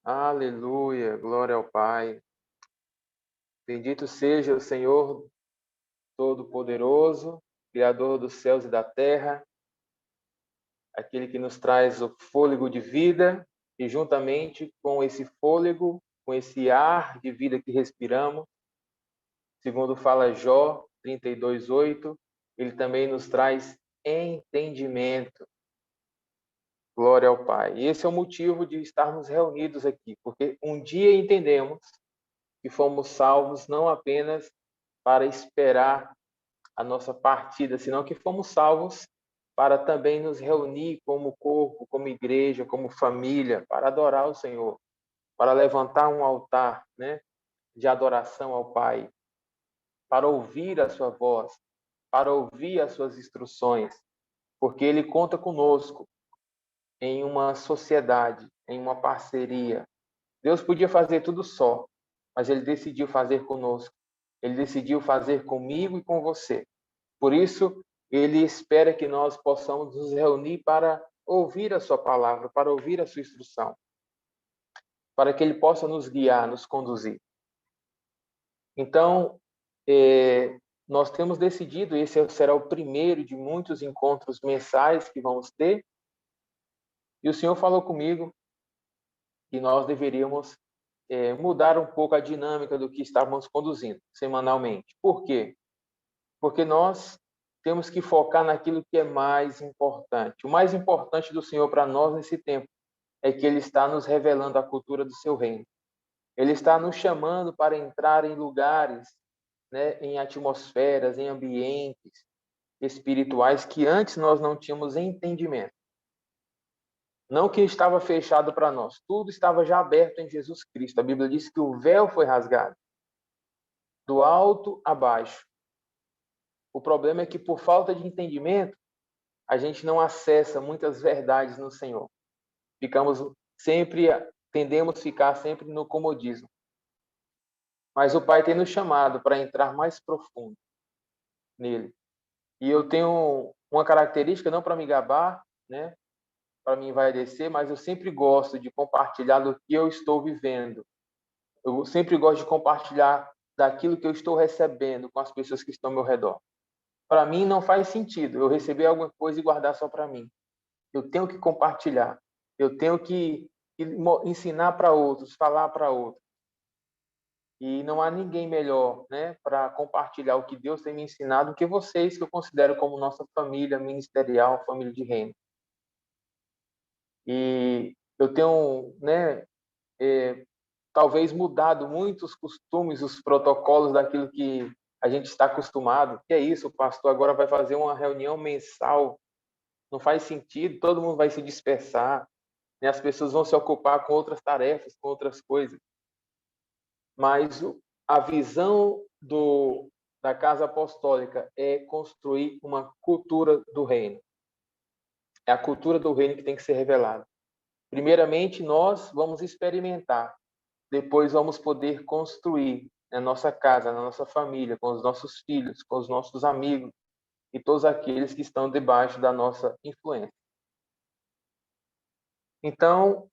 Aleluia, glória ao Pai. Bendito seja o Senhor Todo-Poderoso, Criador dos céus e da terra, aquele que nos traz o fôlego de vida e juntamente com esse fôlego, com esse ar de vida que respiramos, segundo fala Jó 32:8, ele também nos traz entendimento. Glória ao Pai. E esse é o motivo de estarmos reunidos aqui, porque um dia entendemos que fomos salvos não apenas para esperar a nossa partida, senão que fomos salvos para também nos reunir como corpo, como igreja, como família, para adorar o Senhor, para levantar um altar, né, de adoração ao Pai, para ouvir a sua voz, para ouvir as suas instruções, porque Ele conta conosco em uma sociedade, em uma parceria. Deus podia fazer tudo só, mas Ele decidiu fazer conosco. Ele decidiu fazer comigo e com você. Por isso, Ele espera que nós possamos nos reunir para ouvir a sua palavra, para ouvir a sua instrução, para que Ele possa nos guiar, nos conduzir. Então, nós temos decidido, esse será o primeiro de muitos encontros mensais que vamos ter, e o Senhor falou comigo que nós deveríamos mudar um pouco a dinâmica do que estávamos conduzindo semanalmente. Por quê? Porque nós temos que focar naquilo que é mais importante. O mais importante do Senhor para nós nesse tempo é que Ele está nos revelando a cultura do seu reino. Ele está nos chamando para entrar em lugares, né, em atmosferas, em ambientes espirituais que antes nós não tínhamos entendimento. Não que estava fechado para nós, tudo estava já aberto em Jesus Cristo. A Bíblia diz que o véu foi rasgado, do alto a baixo. O problema é que, por falta de entendimento, a gente não acessa muitas verdades no Senhor. Tendemos a ficar sempre no comodismo. Mas o Pai tem nos chamado para entrar mais profundo nele. E eu tenho uma característica, não para me gabar, né, para me envaidecer, mas eu sempre gosto de compartilhar do que eu estou vivendo. Eu sempre gosto de compartilhar daquilo que eu estou recebendo com as pessoas que estão ao meu redor. Para mim não faz sentido eu receber alguma coisa e guardar só para mim. Eu tenho que compartilhar. Eu tenho que ensinar para outros, falar para outros. E não há ninguém melhor, né, para compartilhar o que Deus tem me ensinado do que vocês, que eu considero como nossa família ministerial, família de reino. E eu tenho, né, talvez mudado muitos costumes, os protocolos daquilo que a gente está acostumado. Que é isso, o pastor agora vai fazer uma reunião mensal. Não faz sentido, todo mundo vai se dispersar, né? As pessoas vão se ocupar com outras tarefas, com outras coisas. Mas a visão da Casa Apostólica é construir uma cultura do reino. É a cultura do reino que tem que ser revelada. Primeiramente, nós vamos experimentar. Depois vamos poder construir na nossa casa, na nossa família, com os nossos filhos, com os nossos amigos e todos aqueles que estão debaixo da nossa influência. Então,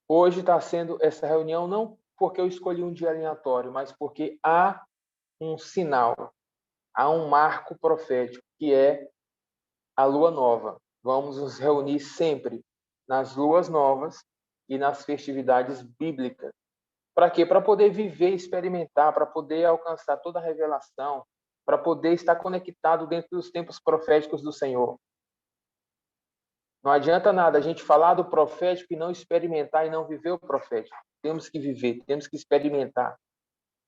hoje está sendo essa reunião não porque eu escolhi um dia aleatório, mas porque há um sinal, há um marco profético, que é a lua nova. Vamos nos reunir sempre nas luas novas e nas festividades bíblicas. Para quê? Para poder viver, experimentar, para poder alcançar toda a revelação, para poder estar conectado dentro dos tempos proféticos do Senhor. Não adianta nada a gente falar do profético e não experimentar e não viver o profético. Temos que viver, temos que experimentar.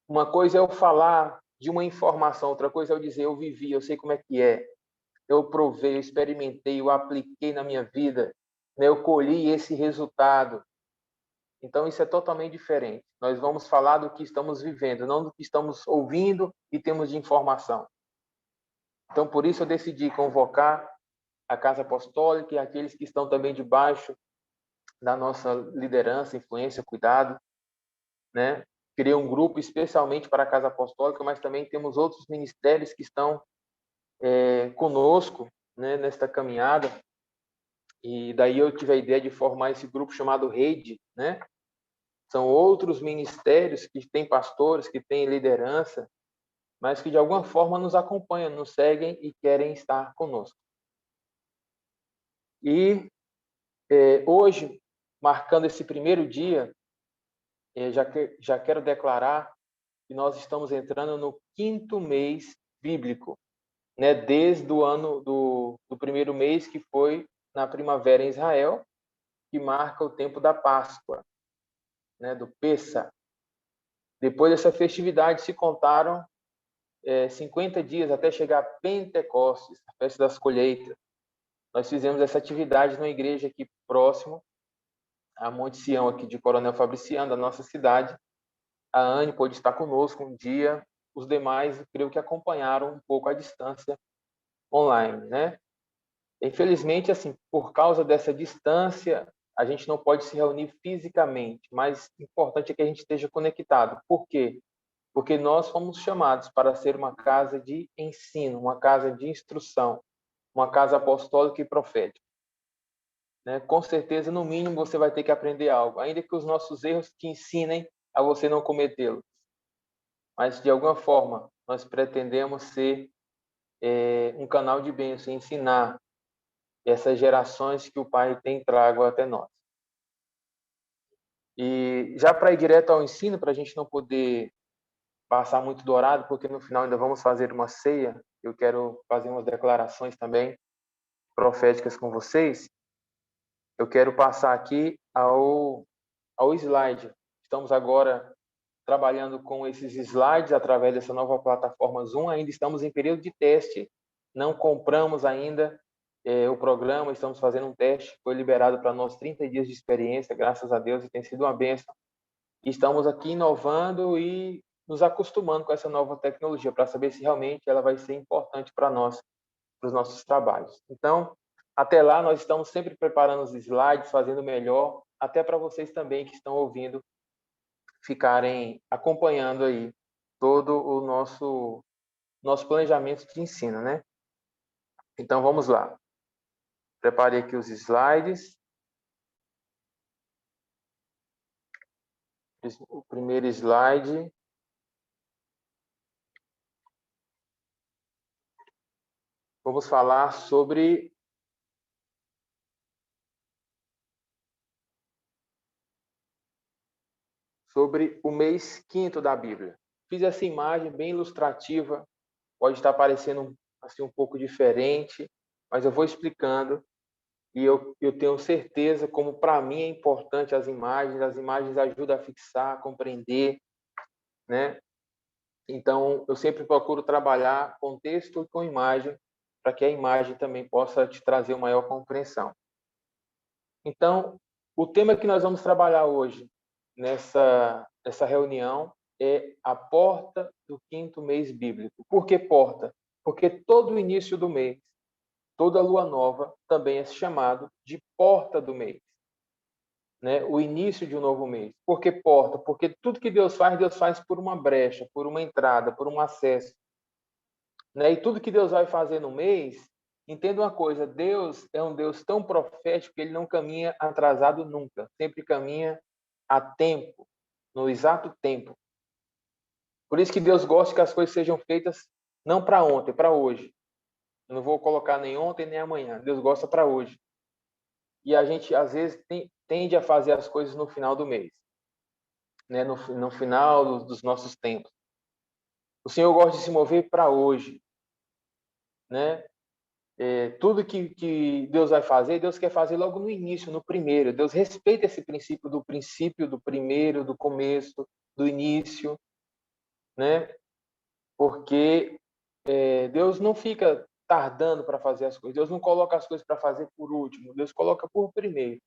Uma coisa é eu falar de uma informação, outra coisa é eu dizer, eu vivi, eu sei como é que é. Eu provei, eu experimentei, eu apliquei na minha vida, né? Eu colhi esse resultado. Então, isso é totalmente diferente. Nós vamos falar do que estamos vivendo, não do que estamos ouvindo e temos de informação. Então, por isso eu decidi convocar a Casa Apostólica e aqueles que estão também debaixo da nossa liderança, influência, cuidado, né? Criei um grupo especialmente para a Casa Apostólica, mas também temos outros ministérios que estão conosco, né, nesta caminhada. E daí eu tive a ideia de formar esse grupo chamado Rede, né? São outros ministérios que têm pastores, que têm liderança, mas que de alguma forma nos acompanham, nos seguem e querem estar conosco. E hoje, marcando esse primeiro dia, já quero declarar que nós estamos entrando no 5º mês bíblico, né? Desde o ano do primeiro mês, que foi na primavera em Israel, que marca o tempo da Páscoa, né? Do Pêssar. Depois dessa festividade se contaram 50 dias até chegar a Pentecostes, a festa das colheitas. Nós fizemos essa atividade numa igreja aqui próximo, a Monte Sião, aqui de Coronel Fabriciano, da nossa cidade. A Anne pôde estar conosco um dia, os demais, creio que acompanharam um pouco à distância online, né? Infelizmente, assim, por causa dessa distância, a gente não pode se reunir fisicamente, mas o importante é que a gente esteja conectado. Por quê? Porque nós fomos chamados para ser uma casa de ensino, uma casa de instrução, uma casa apostólica e profética, né? Com certeza, no mínimo, você vai ter que aprender algo, ainda que os nossos erros te ensinem a você não cometê-los. Mas, de alguma forma, nós pretendemos ser um canal de bênção, ensinar essas gerações que o Pai tem trago até nós. E já para ir direto ao ensino, para a gente não poder passar muito do horário, porque no final ainda vamos fazer uma ceia, eu quero fazer umas declarações também proféticas com vocês. Eu quero passar aqui ao slide. Estamos agora trabalhando com esses slides através dessa nova plataforma Zoom. Ainda estamos em período de teste, não compramos ainda o programa, estamos fazendo um teste, foi liberado para nós 30 dias de experiência, graças a Deus, e tem sido uma bênção. Estamos aqui inovando e nos acostumando com essa nova tecnologia, para saber se realmente ela vai ser importante para nós, para os nossos trabalhos. Então, até lá, nós estamos sempre preparando os slides, fazendo melhor, até para vocês também que estão ouvindo, ficarem acompanhando aí todo o nosso planejamento de ensino, né? Então, vamos lá. Preparei aqui os slides. O primeiro slide. Vamos falar sobre o mês 5º da Bíblia. Fiz essa imagem bem ilustrativa, pode estar parecendo assim um pouco diferente, mas eu vou explicando e eu tenho certeza como para mim é importante as imagens ajudam a fixar, a compreender, né? Então, eu sempre procuro trabalhar com texto e com imagem, para que a imagem também possa te trazer uma maior compreensão. Então, o tema que nós vamos trabalhar hoje, nessa reunião, é a porta do 5º mês bíblico. Por que porta? Porque todo o início do mês, toda lua nova, também é chamado de porta do mês, né? O início de um novo mês. Por que porta? Porque tudo que Deus faz por uma brecha, por uma entrada, por um acesso, né? E tudo que Deus vai fazer no mês, entenda uma coisa, Deus é um Deus tão profético que ele não caminha atrasado nunca, sempre caminha a tempo, no exato tempo. Por isso que Deus gosta que as coisas sejam feitas não para ontem, para hoje. Eu não vou colocar nem ontem nem amanhã. Deus gosta para hoje. E a gente, às vezes, tende a fazer as coisas no final do mês, né? No final dos nossos tempos. O Senhor gosta de se mover para hoje, né? Tudo que Deus vai fazer, Deus quer fazer logo no início, no primeiro. Deus respeita esse princípio, do primeiro, do começo, do início, né? Porque Deus não fica tardando para fazer as coisas. Deus não coloca as coisas para fazer por último. Deus coloca por primeiro.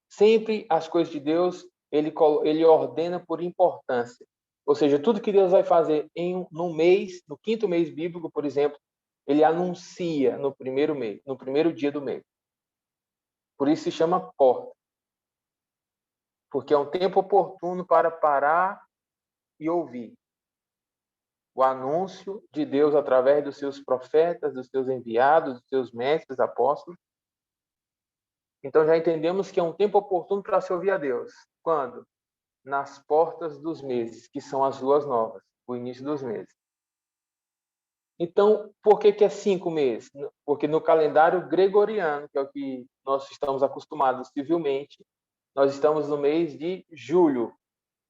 Sempre as coisas de Deus, ele ordena por importância. Ou seja, tudo que Deus vai fazer no mês, no 5º mês bíblico, por exemplo, ele anuncia no primeiro mês, no primeiro dia do mês. Por isso se chama porta. Porque é um tempo oportuno para parar e ouvir o anúncio de Deus através dos seus profetas, dos seus enviados, dos seus mestres, apóstolos. Então já entendemos que é um tempo oportuno para se ouvir a Deus. Quando? Nas portas dos meses, que são as luas novas, o início dos meses. Então, por que é 5 meses? Porque no calendário gregoriano, que é o que nós estamos acostumados civilmente, nós estamos no mês de julho,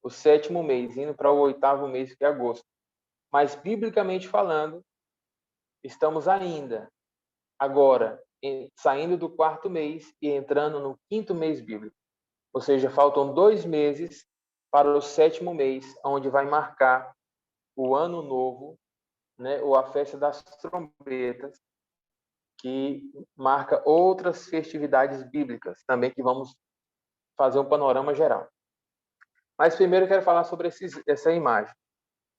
o 7º mês, indo para o 8º mês, que é agosto. Mas, biblicamente falando, estamos ainda, agora, saindo do 4º mês e entrando no 5º mês bíblico. Ou seja, faltam 2 meses para o 7º mês, onde vai marcar o Ano Novo, né, ou a Festa das Trombetas, que marca outras festividades bíblicas, também que vamos fazer um panorama geral. Mas primeiro eu quero falar sobre essa imagem.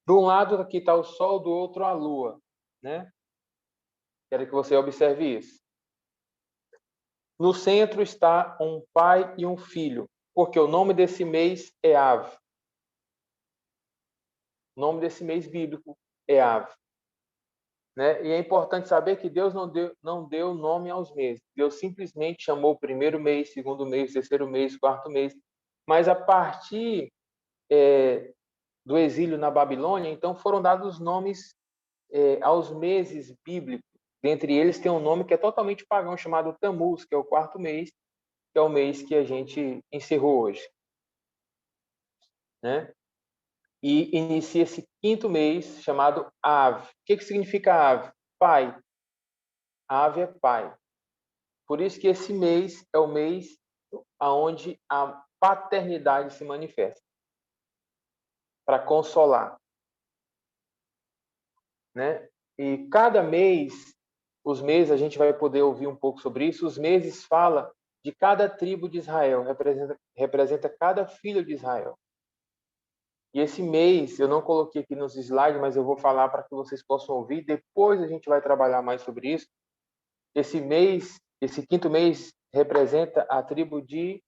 De um lado aqui está o Sol, do outro a Lua, né? Quero que você observe isso. No centro está um pai e um filho, porque o nome desse mês é Av. O nome desse mês bíblico é Av. Né? E é importante saber que Deus não deu nome aos meses. Deus simplesmente chamou o 1º mês, 2º mês, 3º mês, 4º mês. Mas a partir do exílio na Babilônia, então foram dados nomes aos meses bíblicos. Dentre eles tem um nome que é totalmente pagão, chamado Tammuz, que é o 4º mês, que é o mês que a gente encerrou hoje. Né? E inicia esse 5º mês, chamado Av. O que significa Av? Pai. Av é pai. Por isso que esse mês é o mês onde a paternidade se manifesta, para consolar. Né? E cada mês, os meses, a gente vai poder ouvir um pouco sobre isso, os meses fala de cada tribo de Israel, representa cada filho de Israel. E esse mês, eu não coloquei aqui nos slides, mas eu vou falar para que vocês possam ouvir, depois a gente vai trabalhar mais sobre isso. Esse mês, esse 5º mês, representa a tribo de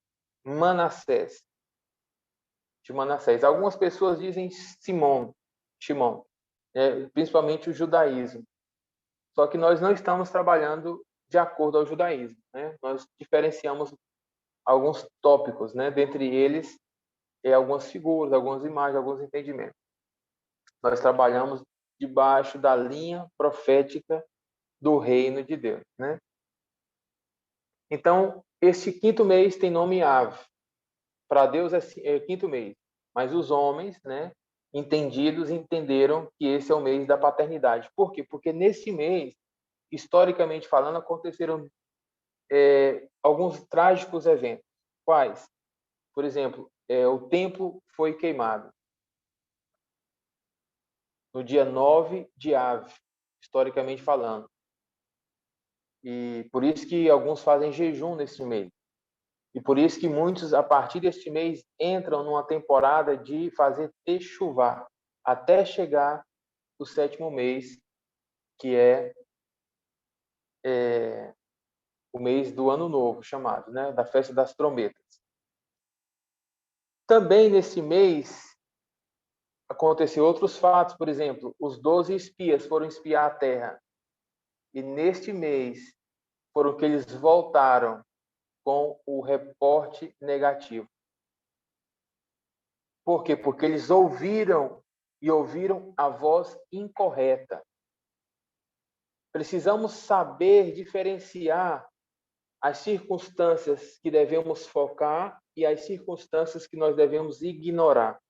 Manassés. De Manassés. Algumas pessoas dizem Shimon, principalmente o judaísmo. Só que nós não estamos trabalhando de acordo ao judaísmo. Né? Nós diferenciamos alguns tópicos, né? Dentre eles, algumas figuras, algumas imagens, alguns entendimentos. Nós trabalhamos debaixo da linha profética do reino de Deus. Né? Então, este 5º mês tem nome Av. Para Deus é 5º mês. Mas os homens, né, entendidos, entenderam que esse é o mês da paternidade. Por quê? Porque nesse mês, historicamente falando, aconteceram alguns trágicos eventos. Quais? Por exemplo, o templo foi queimado no dia 9 de Av, historicamente falando. E por isso que alguns fazem jejum nesse mês. E por isso que muitos, a partir deste mês, entram numa temporada de fazer techuvá, até chegar o 7º mês, que é o mês do Ano Novo, chamado, né, da Festa das Trombetas. Também nesse mês aconteceu outros fatos, por exemplo, os 12 espias foram espiar a terra. E neste mês foram que eles voltaram com o reporte negativo. Por quê? Porque eles ouviram a voz incorreta. Precisamos saber diferenciar as circunstâncias que devemos focar e as circunstâncias que nós devemos ignorar.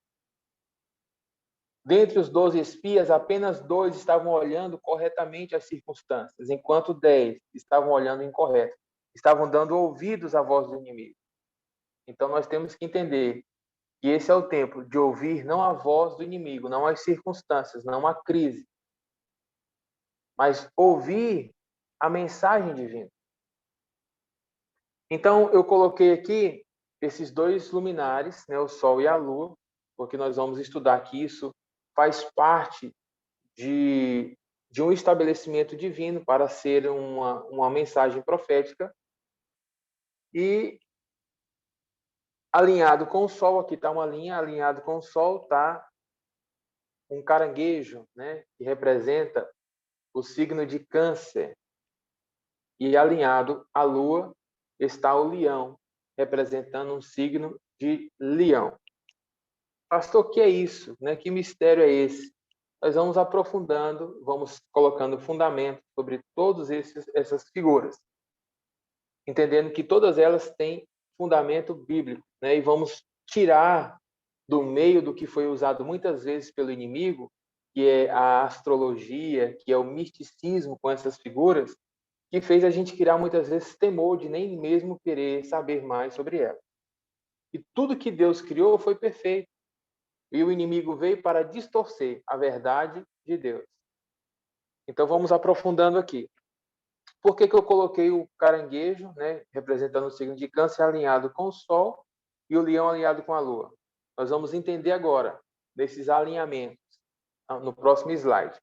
Dentre os 12 espias, apenas 2 estavam olhando corretamente as circunstâncias, enquanto 10 estavam olhando incorreto. Estavam dando ouvidos à voz do inimigo. Então, nós temos que entender que esse é o tempo de ouvir não a voz do inimigo, não as circunstâncias, não a crise, mas ouvir a mensagem divina. Então, eu coloquei aqui esses 2 luminares, né, o Sol e a Lua, porque nós vamos estudar que isso faz parte de um estabelecimento divino para ser uma mensagem profética. E alinhado com o Sol, aqui está uma linha, alinhado com o Sol está um caranguejo, né, que representa o signo de Câncer. E alinhado à Lua está o leão, representando um signo de leão. Pastor, o que é isso? Né? Que mistério é esse? Nós vamos aprofundando, vamos colocando fundamento sobre todas essas figuras, entendendo que todas elas têm fundamento bíblico, né? E vamos tirar do meio do que foi usado muitas vezes pelo inimigo, que é a astrologia, que é o misticismo com essas figuras, que fez a gente criar muitas vezes temor de nem mesmo querer saber mais sobre ela. E tudo que Deus criou foi perfeito. E o inimigo veio para distorcer a verdade de Deus. Então vamos aprofundando aqui. Por que eu coloquei o caranguejo, né, representando o signo de Câncer, alinhado com o Sol, e o leão alinhado com a Lua? Nós vamos entender agora desses alinhamentos no próximo slide.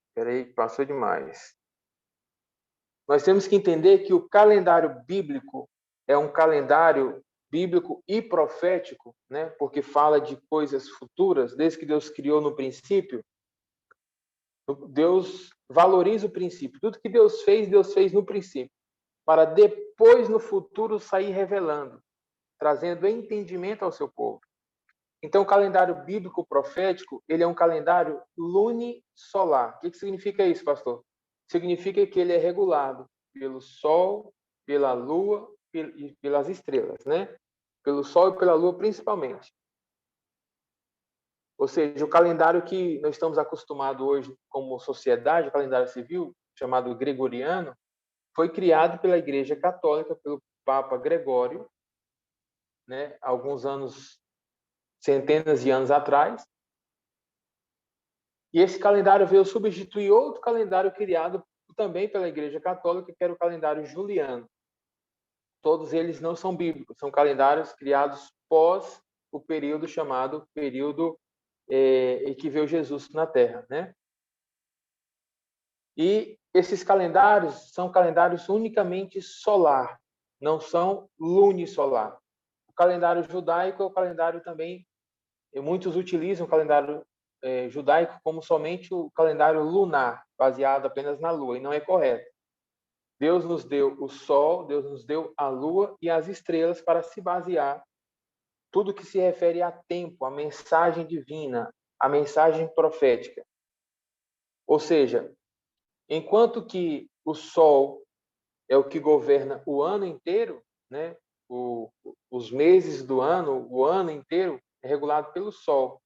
Espera aí, passou demais. Nós temos que entender que o calendário bíblico é um calendário bíblico e profético, né? Porque fala de coisas futuras, desde que Deus criou no princípio. Deus valoriza o princípio. Tudo que Deus fez no princípio, para depois, no futuro, sair revelando, trazendo entendimento ao seu povo. Então, o calendário bíblico profético, ele é um calendário lunisolar. O que significa isso, pastor? Significa que ele é regulado pelo Sol, pela Lua e pelas estrelas, né? Pelo Sol e pela Lua, principalmente. Ou seja, o calendário que nós estamos acostumados hoje como sociedade, o calendário civil, chamado gregoriano, foi criado pela Igreja Católica, pelo Papa Gregório, né? Alguns anos, centenas de anos atrás. E esse calendário veio substituir outro calendário criado também pela Igreja Católica, que era o calendário juliano. Todos eles não são bíblicos, são calendários criados pós o período chamado período em que veio Jesus na Terra, né? E esses calendários são calendários unicamente solar, não são lunisolar. O calendário judaico é o calendário também, muitos utilizam o calendário judaico como somente o calendário lunar, baseado apenas na lua, e não é correto. Deus nos deu o sol, Deus nos deu a lua e as estrelas para se basear tudo que se refere a tempo, a mensagem divina, a mensagem profética. Ou seja, enquanto que o sol é o que governa o ano inteiro, né? Os meses do ano, o ano inteiro é regulado pelo sol.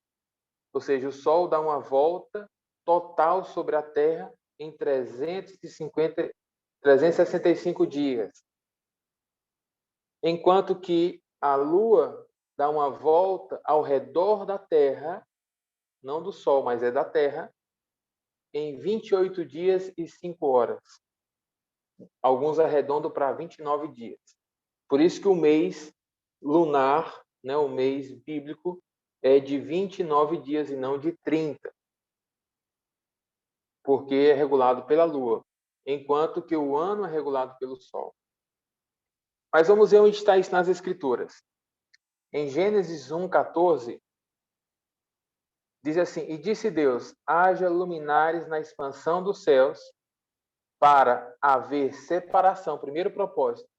Ou seja, o sol dá uma volta total sobre a Terra em 365 dias. Enquanto que a Lua dá uma volta ao redor da Terra, não do Sol, mas é da Terra, em 28 dias e 5 horas. Alguns arredondam para 29 dias. Por isso que o mês lunar, né, o mês bíblico, é de 29 dias e não de 30. Porque é regulado pela Lua, enquanto que o ano é regulado pelo Sol. Mas vamos ver onde está isso nas Escrituras. Em Gênesis 1:14, diz assim: E disse Deus, haja luminares na expansão dos céus, para haver separação. Primeiro propósito,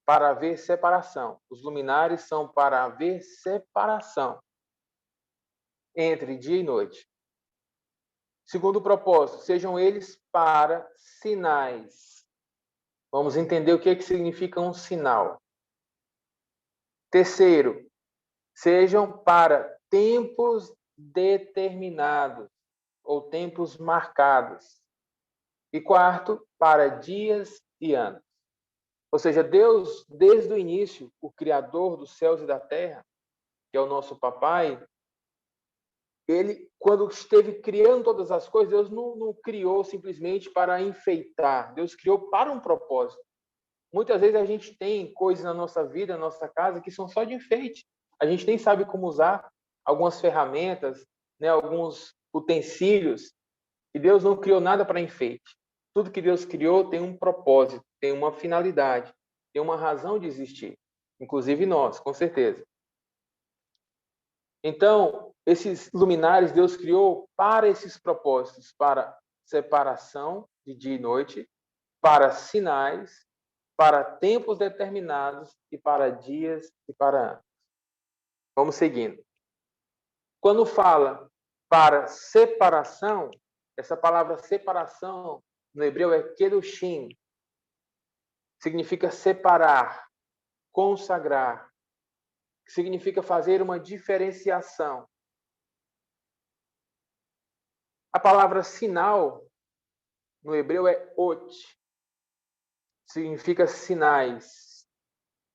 para haver separação. Os luminares são para haver separação entre dia e noite. Segundo propósito, sejam eles para sinais. Vamos entender o que significa um sinal. Terceiro, sejam para tempos determinados ou tempos marcados. E quarto, para dias e anos. Ou seja, Deus, desde o início, o Criador dos céus e da terra, que é o nosso papai, ele, quando esteve criando todas as coisas, Deus não criou simplesmente para enfeitar. Deus criou para um propósito. Muitas vezes a gente tem coisas na nossa vida, na nossa casa, que são só de enfeite. A gente nem sabe como usar algumas ferramentas, né, alguns utensílios. E Deus não criou nada para enfeite. Tudo que Deus criou tem um propósito, tem uma finalidade, tem uma razão de existir. Inclusive nós, com certeza. Então, esses luminares Deus criou para esses propósitos, para separação de dia e noite, para sinais, para tempos determinados e para dias e para anos. Vamos seguindo. Quando fala para separação, essa palavra separação no hebreu é kedushim, significa separar, consagrar, significa fazer uma diferenciação. A palavra sinal no hebreu é ot, significa sinais,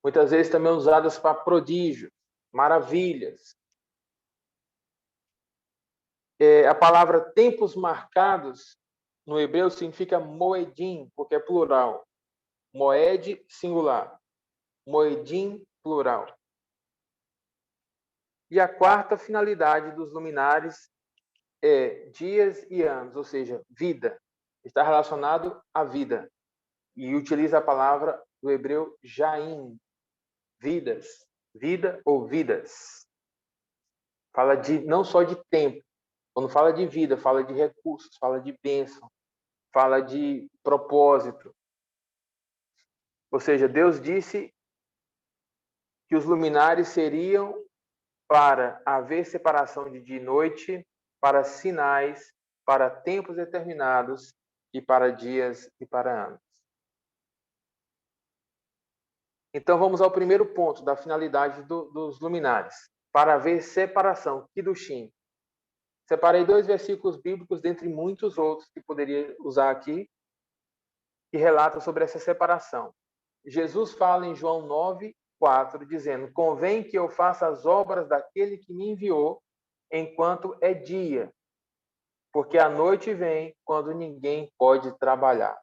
muitas vezes também usadas para prodígios, maravilhas. A palavra tempos marcados no hebreu significa moedim, porque é plural. Moed, singular. Moedim, plural. E a quarta finalidade dos luminares é dias e anos, ou seja, vida. Está relacionado à vida. E utiliza a palavra do hebreu jaim, vidas. Vida ou vidas. Fala não só de tempo. Quando fala de vida, fala de recursos, fala de bênção, fala de propósito. Ou seja, Deus disse que os luminares seriam para haver separação de dia e noite, para sinais, para tempos determinados e para dias e para anos. Então, vamos ao primeiro ponto da finalidade dos luminares. Para haver separação, Kiddushin. Separei 2 versículos bíblicos, dentre muitos outros que poderia usar aqui, que relatam sobre essa separação. Jesus fala em João 9:4, dizendo: convém que eu faça as obras daquele que me enviou, enquanto é dia, porque a noite vem quando ninguém pode trabalhar.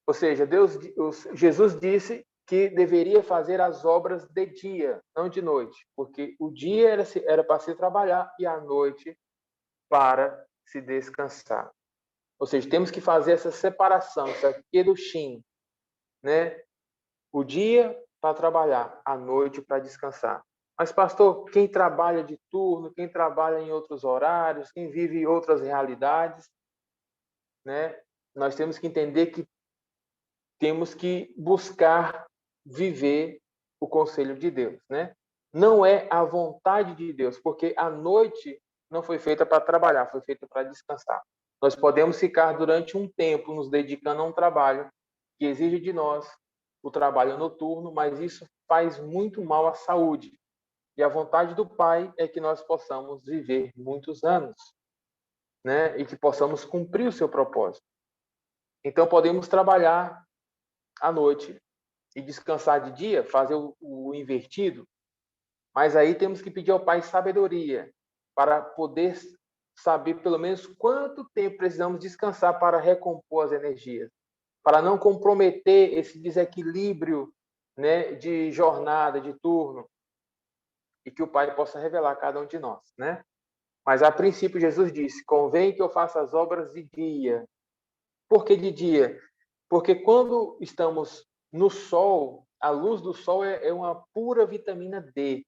Ou seja, Jesus disse que deveria fazer as obras de dia, não de noite, porque o dia era para se trabalhar e a noite para se descansar. Ou seja, temos que fazer essa separação, isso aqui é do Shin, né? O dia para trabalhar, a noite para descansar. Mas, pastor, quem trabalha de turno, quem trabalha em outros horários, quem vive em outras realidades, né? Nós temos que entender que temos que buscar viver o conselho de Deus, né? Não é a vontade de Deus, porque a noite não foi feita para trabalhar, foi feita para descansar. Nós podemos ficar durante um tempo nos dedicando a um trabalho que exige de nós o trabalho noturno, mas isso faz muito mal à saúde. E a vontade do Pai é que nós possamos viver muitos anos, né? E que possamos cumprir o seu propósito. Então, podemos trabalhar à noite e descansar de dia, fazer o invertido, mas aí temos que pedir ao Pai sabedoria para poder saber pelo menos quanto tempo precisamos descansar para recompor as energias, para não comprometer esse desequilíbrio, né, de jornada, de turno, e que o Pai possa revelar a cada um de nós, né? Mas a princípio Jesus disse: convém que eu faça as obras de dia. Por que de dia? Porque quando estamos no sol, a luz do sol é uma pura vitamina D.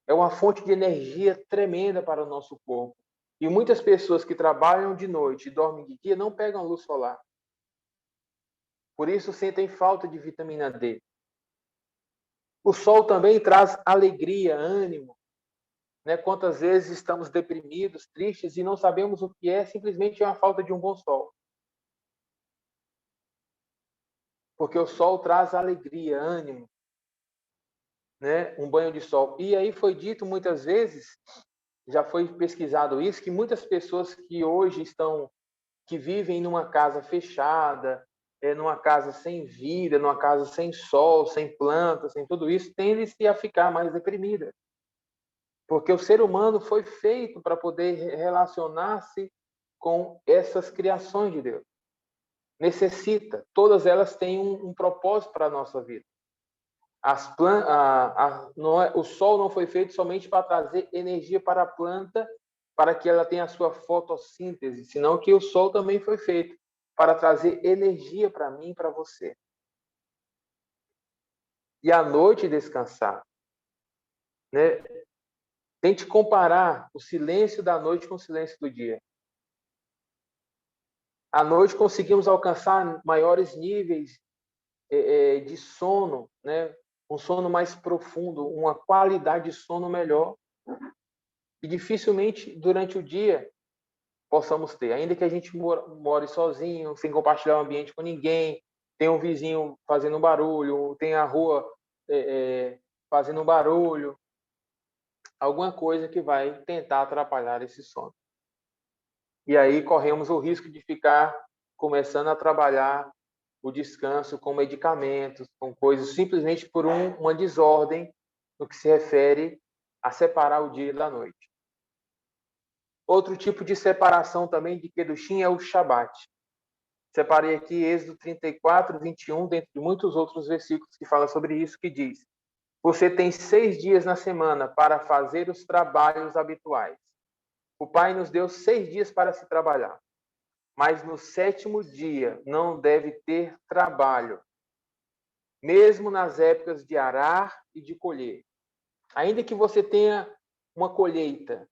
É uma fonte de energia tremenda para o nosso corpo. E muitas pessoas que trabalham de noite e dormem de dia não pegam luz solar. Por isso sentem falta de vitamina D. O sol também traz alegria, ânimo, né? Quantas vezes estamos deprimidos, tristes e não sabemos o que é, simplesmente uma falta de um bom sol. Porque o sol traz alegria, ânimo, né? Um banho de sol. E aí foi dito muitas vezes, já foi pesquisado isso, que muitas pessoas que hoje que vivem numa casa fechada, numa casa sem vida, numa casa sem sol, sem plantas, sem tudo isso, tendem-se a ficar mais deprimidas. Porque o ser humano foi feito para poder relacionar-se com essas criações de Deus. Necessita, todas elas têm um propósito para a nossa vida. O sol não foi feito somente para trazer energia para a planta, para que ela tenha a sua fotossíntese, senão que o sol também foi feito para trazer energia para mim e para você. E à noite descansar, né? Tente comparar o silêncio da noite com o silêncio do dia. À noite conseguimos alcançar maiores níveis de sono, né? Um sono mais profundo, uma qualidade de sono melhor. E dificilmente durante o dia possamos ter, ainda que a gente more sozinho, sem compartilhar o ambiente com ninguém, tem um vizinho fazendo barulho, tem a rua fazendo barulho, alguma coisa que vai tentar atrapalhar esse sono. E aí corremos o risco de ficar começando a trabalhar o descanso com medicamentos, com coisas, simplesmente por uma desordem no que se refere a separar o dia da noite. Outro tipo de separação também de Kedushim é o Shabat. Separei aqui Êxodo 34, 21, dentre de muitos outros versículos que falam sobre isso, que diz: você tem 6 dias na semana para fazer os trabalhos habituais. O Pai nos deu 6 dias para se trabalhar, mas no 7º dia não deve ter trabalho, mesmo nas épocas de arar e de colher. Ainda que você tenha uma colheita,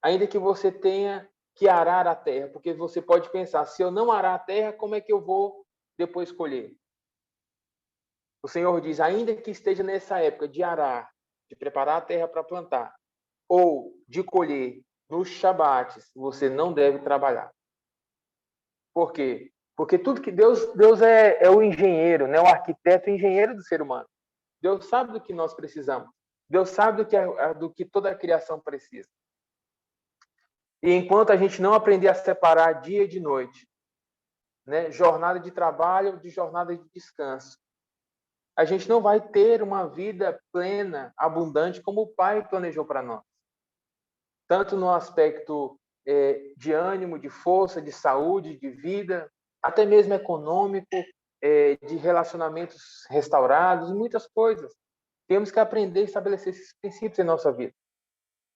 ainda que você tenha que arar a terra, porque você pode pensar, se eu não arar a terra, como é que eu vou depois colher? O Senhor diz, ainda que esteja nessa época de arar, de preparar a terra para plantar, ou de colher nos shabates, você não deve trabalhar. Por quê? Porque tudo que Deus é o engenheiro, né? O arquiteto, o engenheiro do ser humano. Deus sabe do que nós precisamos. Deus sabe do que toda a criação precisa. E enquanto a gente não aprender a separar dia de noite, né? Jornada de trabalho de jornada de descanso, a gente não vai ter uma vida plena, abundante, como o Pai planejou para nós. Tanto no aspecto de ânimo, de força, de saúde, de vida, até mesmo econômico, de relacionamentos restaurados, muitas coisas. Temos que aprender a estabelecer esses princípios em nossa vida.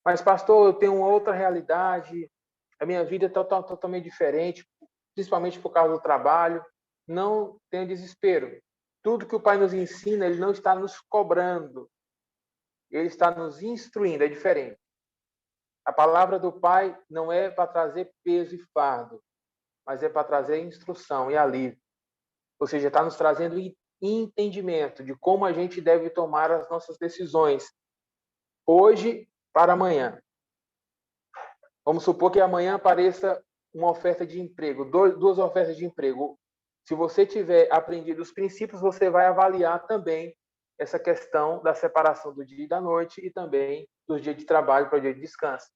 Mas, pastor, eu tenho uma outra realidade, a minha vida é totalmente diferente, principalmente por causa do trabalho. Não tenha desespero. Tudo que o Pai nos ensina, Ele não está nos cobrando. Ele está nos instruindo, é diferente. A palavra do Pai não é para trazer peso e fardo, mas é para trazer instrução e alívio. Ou seja, está nos trazendo entendimento de como a gente deve tomar as nossas decisões hoje para amanhã. Vamos supor que amanhã apareça uma oferta de emprego, duas ofertas de emprego. Se você tiver aprendido os princípios, você vai avaliar também essa questão da separação do dia e da noite e também dos dias de trabalho para o dia de descanso.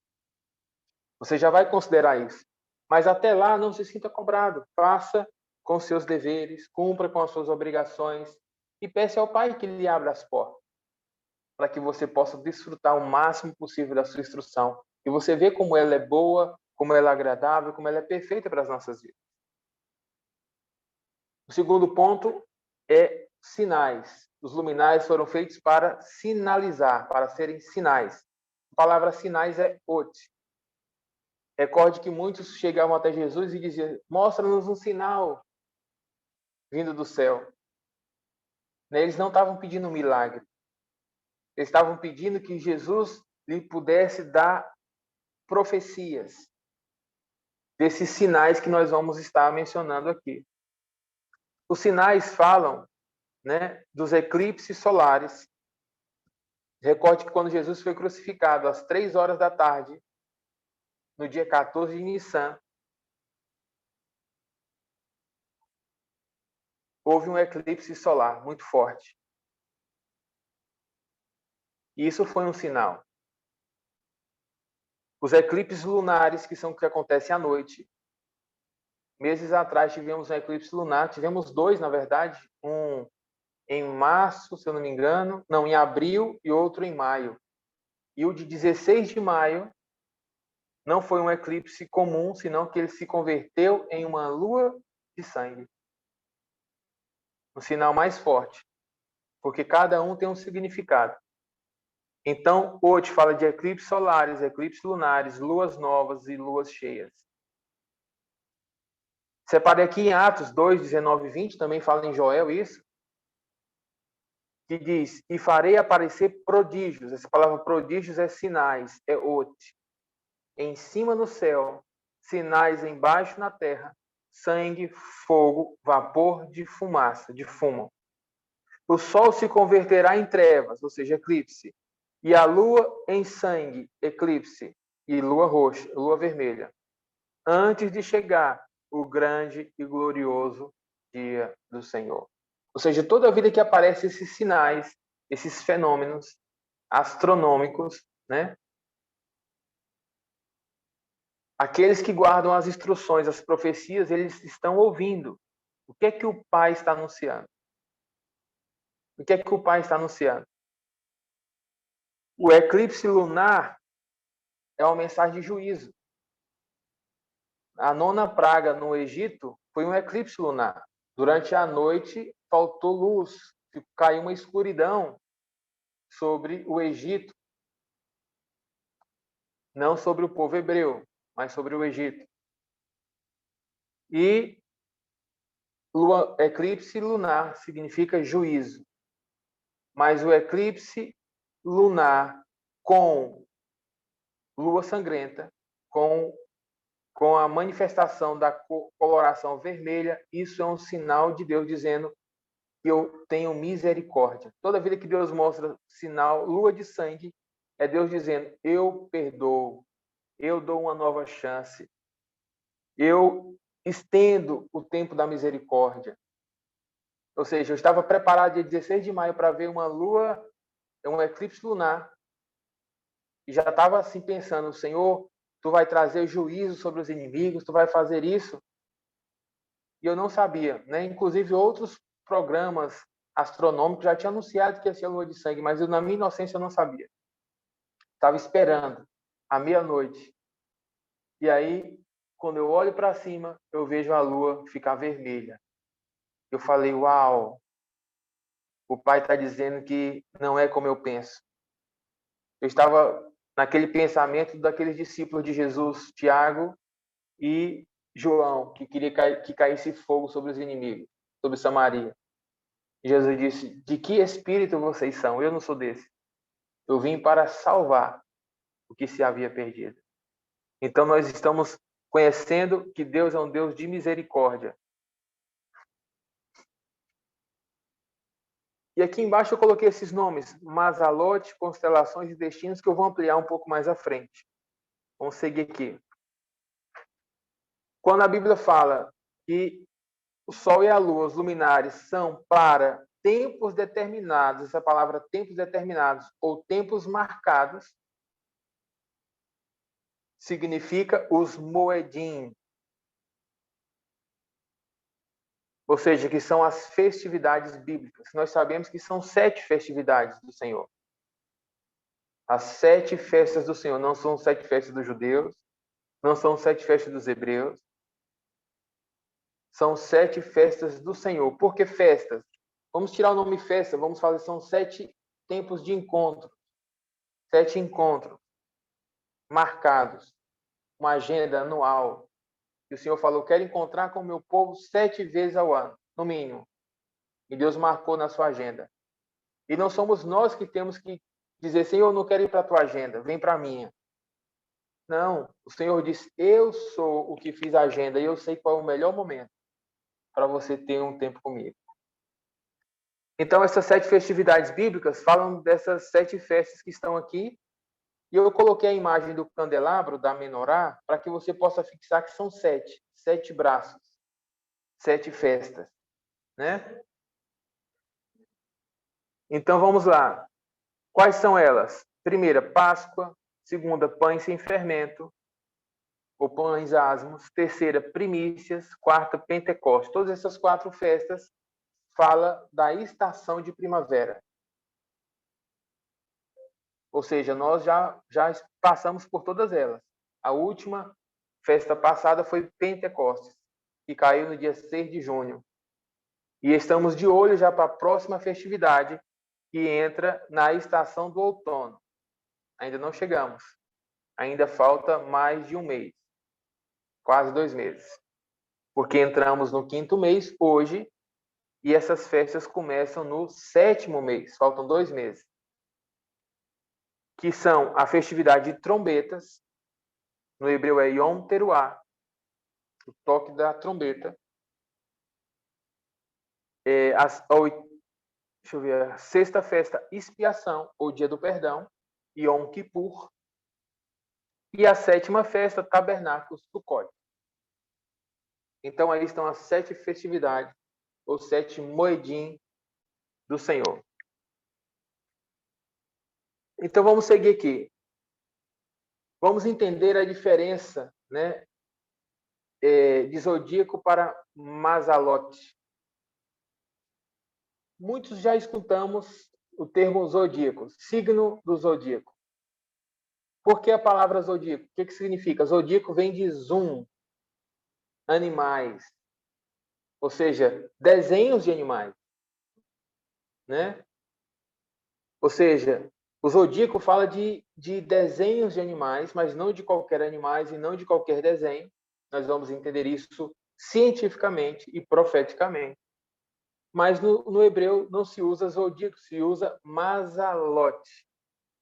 Você já vai considerar isso. Mas até lá, não se sinta cobrado. Faça com seus deveres, cumpra com as suas obrigações e peça ao Pai que lhe abra as portas para que você possa desfrutar o máximo possível da sua instrução. E você vê como ela é boa, como ela é agradável, como ela é perfeita para as nossas vidas. O segundo ponto é sinais. Os luminares foram feitos para sinalizar, para serem sinais. A palavra sinais é ot. Recorde que muitos chegavam até Jesus e diziam, mostra-nos um sinal vindo do céu. Eles não estavam pedindo um milagre. Eles estavam pedindo que Jesus lhe pudesse dar profecias desses sinais que nós vamos estar mencionando aqui. Os sinais falam, né, dos eclipses solares. Recorde que quando Jesus foi crucificado às 3 horas da tarde, no dia 14 de Nissan, houve um eclipse solar muito forte. E isso foi um sinal. Os eclipses lunares, que são o que acontece à noite. Meses atrás tivemos um eclipse lunar, tivemos 2, na verdade, um em março, se eu não me engano, não, em abril e outro em maio. E o de 16 de maio não foi um eclipse comum, senão que ele se converteu em uma lua de sangue. Um sinal mais forte, porque cada um tem um significado. Então, hoje fala de eclipses solares, eclipses lunares, luas novas e luas cheias. Separei aqui em Atos 2, 19 e 20, também fala em Joel isso, que diz, e farei aparecer prodígios. Essa palavra prodígios é sinais, é ot. Em cima no céu, sinais embaixo na terra, sangue, fogo, vapor de fumaça, de fumo. O sol se converterá em trevas, ou seja, eclipse, e a lua em sangue, eclipse, e lua roxa, lua vermelha, antes de chegar o grande e glorioso dia do Senhor. Ou seja, toda a vida que aparece esses sinais, esses fenômenos astronômicos, né? Aqueles que guardam as instruções, as profecias, eles estão ouvindo. O que é que o Pai está anunciando? O que é que o Pai está anunciando? O eclipse lunar é uma mensagem de juízo. A 9ª praga no Egito foi um eclipse lunar. Durante a noite, faltou luz, caiu uma escuridão sobre o Egito. Não sobre o povo hebreu, mas sobre o Egito. E eclipse lunar significa juízo. Mas o eclipse lunar com lua sangrenta, com a manifestação da coloração vermelha, isso é um sinal de Deus dizendo que eu tenho misericórdia. Toda vida que Deus mostra sinal, lua de sangue, é Deus dizendo, eu perdoo, eu dou uma nova chance, eu estendo o tempo da misericórdia. Ou seja, eu estava preparado dia 16 de maio para ver uma lua, um eclipse lunar, e já estava assim pensando, Senhor, tu vai trazer juízo sobre os inimigos, tu vai fazer isso. E eu não sabia, né? Inclusive outros programas astronômicos já tinham anunciado que ia ser a lua de sangue, mas eu, na minha inocência, eu não sabia. Estava esperando à meia-noite. E aí, quando eu olho para cima, eu vejo a lua ficar vermelha. Eu falei, uau, o Pai está dizendo que não é como eu penso. Eu estava naquele pensamento daqueles discípulos de Jesus, Tiago e João, que queria que caísse fogo sobre os inimigos, sobre Samaria. Jesus disse, de que espírito vocês são? Eu não sou desse. Eu vim para salvar o que se havia perdido. Então nós estamos conhecendo que Deus é um Deus de misericórdia. E aqui embaixo eu coloquei esses nomes, Mazalote, constelações e destinos, que eu vou ampliar um pouco mais à frente. Vamos seguir aqui. Quando a Bíblia fala que o Sol e a Lua, os luminares, são para tempos determinados, essa palavra tempos determinados ou tempos marcados, significa os moedim. Ou seja, que são as festividades bíblicas. Nós sabemos que são 7 festividades do Senhor. As 7 festas do Senhor não são 7 festas dos judeus, não são 7 festas dos hebreus, são 7 festas do Senhor. Por que festas? Vamos tirar o nome festa, vamos falar, são 7 tempos de encontro. 7 encontros marcados, uma agenda anual. E o Senhor falou, quero encontrar com o meu povo 7 vezes ao ano, no mínimo. E Deus marcou na sua agenda. E não somos nós que temos que dizer, Senhor, eu não quero ir para a tua agenda, vem para a minha. Não, o Senhor diz, eu sou o que fiz a agenda e eu sei qual é o melhor momento para você ter um tempo comigo. Então, essas 7 festividades bíblicas falam dessas 7 festas que estão aqui. E eu coloquei a imagem do candelabro, da menorá, para que você possa fixar que são 7 braços, 7 festas, né? Então, vamos lá. Quais são elas? Primeira, Páscoa. Segunda, pães sem fermento, ou pães asmos. Terceira, primícias. Quarta, Pentecostes. Todas essas 4 festas falam da estação de primavera. Ou seja, nós já passamos por todas elas. A última festa passada foi Pentecostes, que caiu no dia 6 de junho. E estamos de olho já para a próxima festividade, que entra na estação do outono. Ainda não chegamos. Ainda falta mais de um mês. Quase 2 meses. Porque entramos no 5º mês, hoje, e essas festas começam no 7º mês. Faltam 2 meses. Que são a festividade de trombetas, no hebreu é Yom Teruah, o toque da trombeta, deixa eu ver, a sexta festa, expiação, ou dia do perdão, Yom Kippur, e a sétima festa, tabernáculos, Sukkot. Então, aí estão as 7 festividades, ou 7 moedim do Senhor. Então, vamos seguir aqui. Vamos entender a diferença, né, de zodíaco para Mazalote. Muitos já escutamos o termo zodíaco, signo do zodíaco. Por que a palavra zodíaco? O que significa? Zodíaco vem de zoom, animais, ou seja, desenhos de animais, né? Ou seja, o zodíaco fala de desenhos de animais, mas não de qualquer animais e não de qualquer desenho. Nós vamos entender isso cientificamente e profeticamente. Mas no hebreu não se usa zodíaco, se usa mazalote.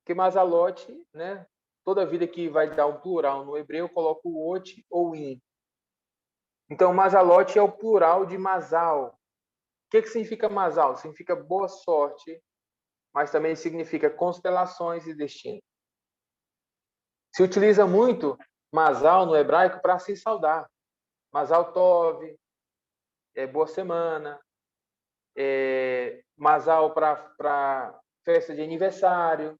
Porque mazalote, né? Toda vida que vai dar um plural no hebreu, eu coloco o ot ou in. Então, mazalote é o plural de mazal. O que significa mazal? Significa boa sorte, mas também significa constelações e destino. Se utiliza muito mazal no hebraico para se saudar. Mazal tov, boa semana, mazal para festa de aniversário.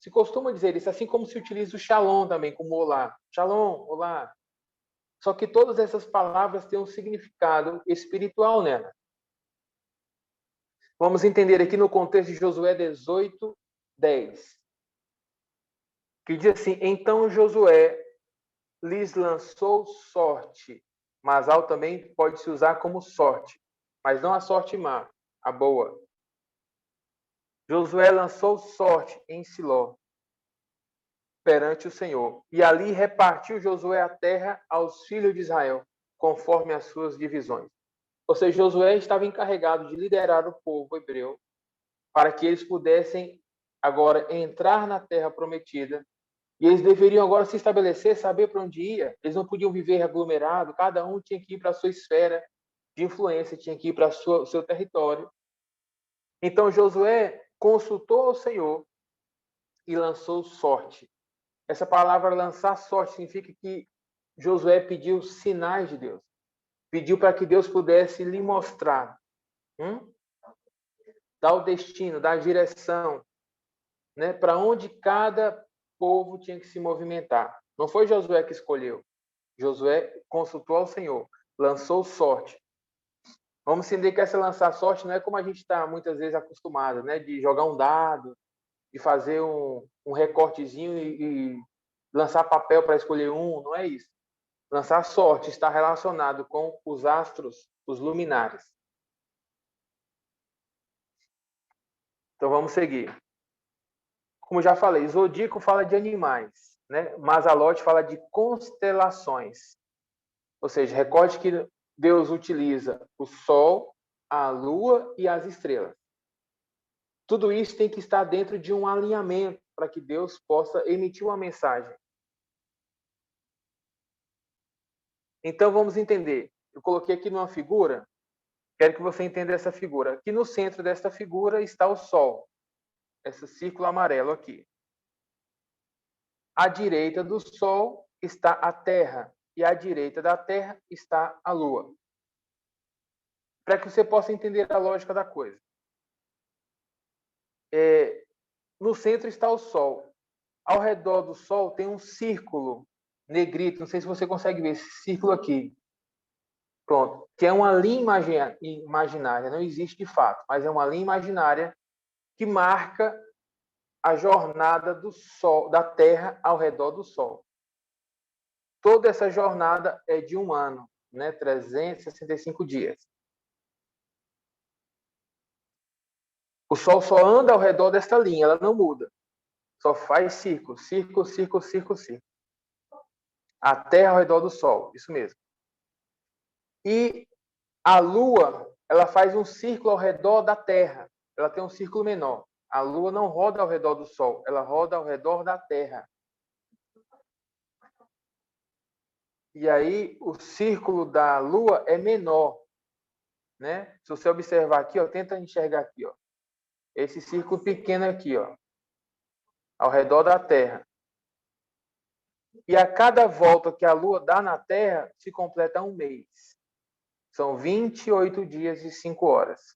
Se costuma dizer isso, assim como se utiliza o shalom também, como olá. Shalom, olá. Só que todas essas palavras têm um significado espiritual nela. Vamos entender aqui no contexto de Josué 18, 10. Que diz assim: então Josué lhes lançou sorte. Mazal também pode se usar como sorte, mas não a sorte má, a boa. Josué lançou sorte em Siló, perante o Senhor. E ali repartiu Josué a terra aos filhos de Israel, conforme as suas divisões. Ou seja, Josué estava encarregado de liderar o povo hebreu para que eles pudessem agora entrar na terra prometida. E eles deveriam agora se estabelecer, saber para onde ia. Eles não podiam viver aglomerado, cada um tinha que ir para a sua esfera de influência, tinha que ir para o seu território. Então Josué consultou ao Senhor e lançou sorte. Essa palavra lançar sorte significa que Josué pediu sinais de Deus. Pediu para que Deus pudesse lhe mostrar, dar o destino, dar a direção, né, para onde cada povo tinha que se movimentar. Não foi Josué que escolheu. Josué consultou ao Senhor, lançou sorte. Vamos entender que essa lançar sorte não é como a gente está muitas vezes acostumado, né, de jogar um dado, de fazer um recortezinho e lançar papel para escolher um, não é isso. Lançar sorte está relacionado com os astros, os luminares. Então vamos seguir. Como já falei, zodíaco fala de animais, né? Mazalote fala de constelações. Ou seja, recorde que Deus utiliza o Sol, a Lua e as estrelas. Tudo isso tem que estar dentro de um alinhamento para que Deus possa emitir uma mensagem. Então vamos entender. Eu coloquei aqui numa figura, quero que você entenda essa figura. Aqui no centro desta figura está o Sol, esse círculo amarelo aqui. À direita do Sol está a Terra e à direita da Terra está a Lua. Para que você possa entender a lógica da coisa. No centro está o Sol. Ao redor do Sol tem um círculo negrito, não sei se você consegue ver esse círculo aqui. Pronto, que é uma linha imaginária, não existe de fato, mas é uma linha imaginária que marca a jornada do Sol, da Terra ao redor do Sol. Toda essa jornada é de um ano, né? 365 dias. O Sol só anda ao redor desta linha, ela não muda. Só faz círculo, círculo, círculo, círculo, círculo. A Terra ao redor do Sol, isso mesmo. E a Lua, ela faz um círculo ao redor da Terra. Ela tem um círculo menor. A Lua não roda ao redor do Sol, ela roda ao redor da Terra. E aí o círculo da Lua é menor, né? Se você observar aqui, ó, tenta enxergar aqui, ó, esse círculo pequeno aqui, ó, ao redor da Terra. E a cada volta que a Lua dá na Terra, se completa um mês. São 28 dias e 5 horas.